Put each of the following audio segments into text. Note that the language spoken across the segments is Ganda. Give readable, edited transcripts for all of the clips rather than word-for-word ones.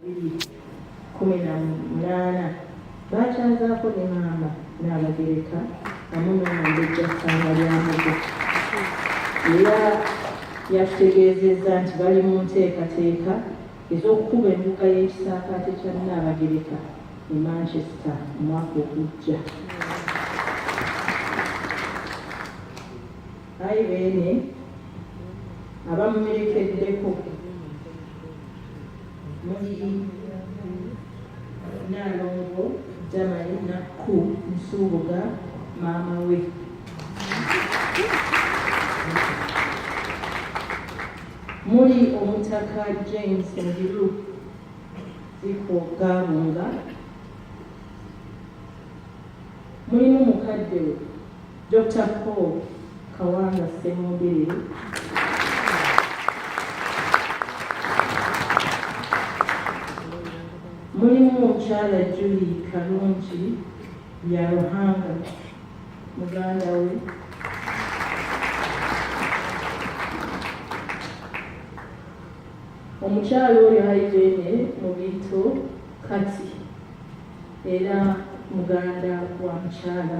18 bakyazaako ne maama Nnaabagereka wamu n'omumbejja ssanga lya Mugo. Era yatutegeezezza nti bali mu nteekateeka ez'okukuba embuga y'ekisaakaate kya Nnaabagereka e Manchester omwaka ogujja. Ayi beene abamumerekeddeko muli Nnaalongo Jamali Nakku Nsubuga maama we. Muli Omutaka James Njiru Ziko Gabunga. Mulimu mukadde we Dr. Paul Kawanga Ssemwogerere. Mulimu omukyala Julie Kalungi ya Ruhanga muganda we. Omukyala oyo Irene Mubito Kati era muganda wa mukyala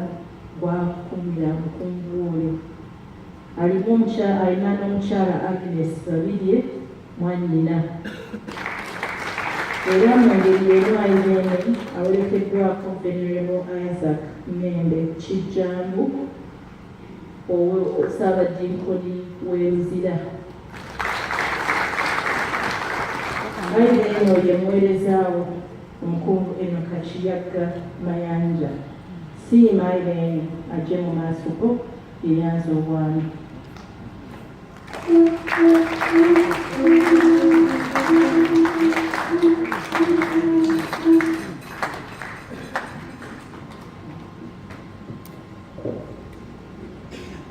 gwakumira mukunguule. Alina n'omukyala Agnes Babirye mwannyina. Era mu ngeri eno Irene awerekeddwako Venerable Isaac Membe Kijjangu Ssaabadinkoni w'e Luzira. Irene oyo muweerezaawo omukungu Enoka Kiyagga Mayanja. Siima Irene ajje mu maaso go eyanza obwami.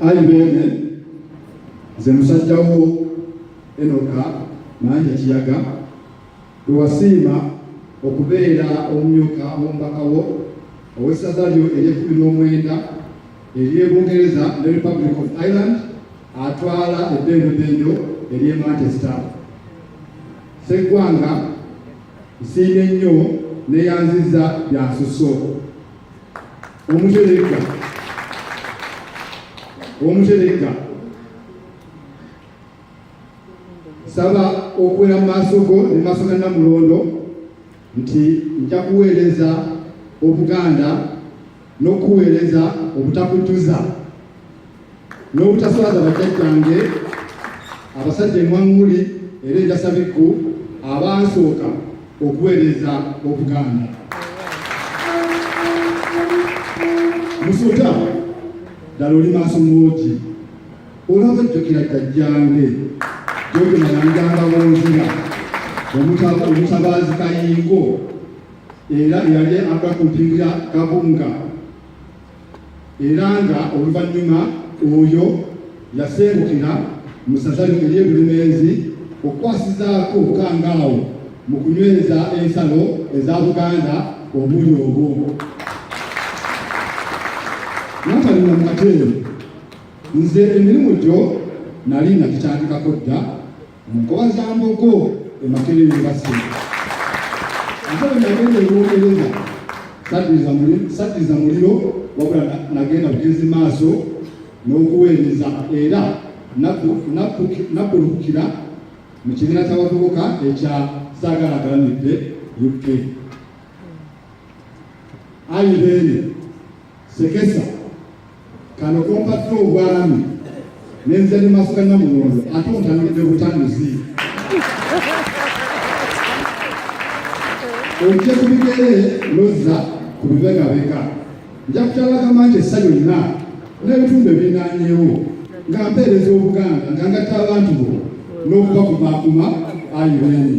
Ayi beene nze musajjawo Enoka Mayanja Kiyaga wasiima okubeera omumyuka w'omubakawo ow'essaza lyo ery'e19 ery'e Bungereza ne Republic of Ireland atwala eddendobendo ery'e Manchester. Sseggwanga nsiimye nnyo neyanzizza bya nsusso. Omuteregga saba okuwera mu maaso go ne maaso ga Namulondo nti nja kuweereza Obuganda n'okuweereza obutakutuza n'obutaswaza bajjajjange abasajja emwaŋŋuli era enjasabikku abansooka okuweereza Obuganda. Musuuta ddala oli maaso mwogi olaba jjukira jjajjange George Mayanganga Wonzira omutabaazi Kayingo era yali agakumpingira Kabunga era nga oluvannyuma oyo yasengukira mu ssaza ery'e Bulemeezi okukwasizaako obukangaawo mu kunyweza ensalo eza Buganda omuli obwo. Natalina mu kateero nze emirimu gyo nali nakitandikako dda mu nkoba za Mbogo e Makerere University. Ate bwe nagenda e Bungereza saddiriza muliro wabula nagenda bugenzi maaso n'okuweereza era nabbulukira mu kibiina ky'abavubuka ekya Saagalagalamidde UK. Ayi beene Sekesa kano kompatta obwami nenza ne maaso ga Namulondo ate ontandikidde butanuzi. Ojja ku bigere lozza ku bibegabega nja kukyalaga Manchester yonna n'ebitundu ebinaanyeewo nga mpeereza Obuganda nga ngatta abantu bo n'okubakumaakuma. Ayi beene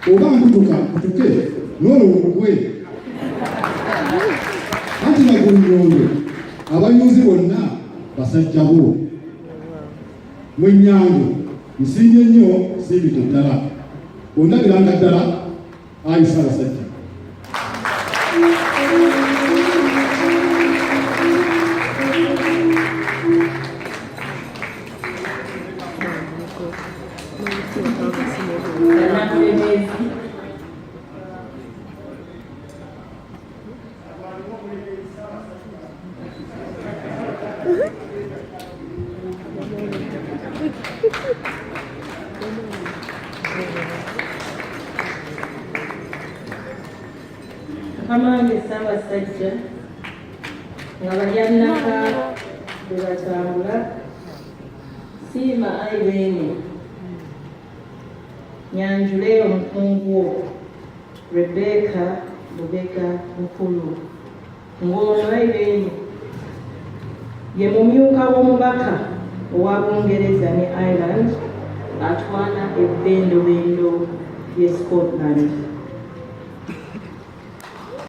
oba nkutuke n'olwokugwe anti Nagunyondo abanyuzi bonna basajja bo. Mwenyango nsiimye nnyo siibito ddala ondabiranga ddala. Ayi Ssaabasajja Bannabulebezi mukama wange Ssaabasajja nga Balyannaka bwe batambula, Siima Irene, Nyanjule omukungu, Rebecca Lubega Nkulu, ng'ono Irene ye mumyuka w'omubaka owa Bungereza ne Ireland atwala ebbendobendo ly'e Scotland.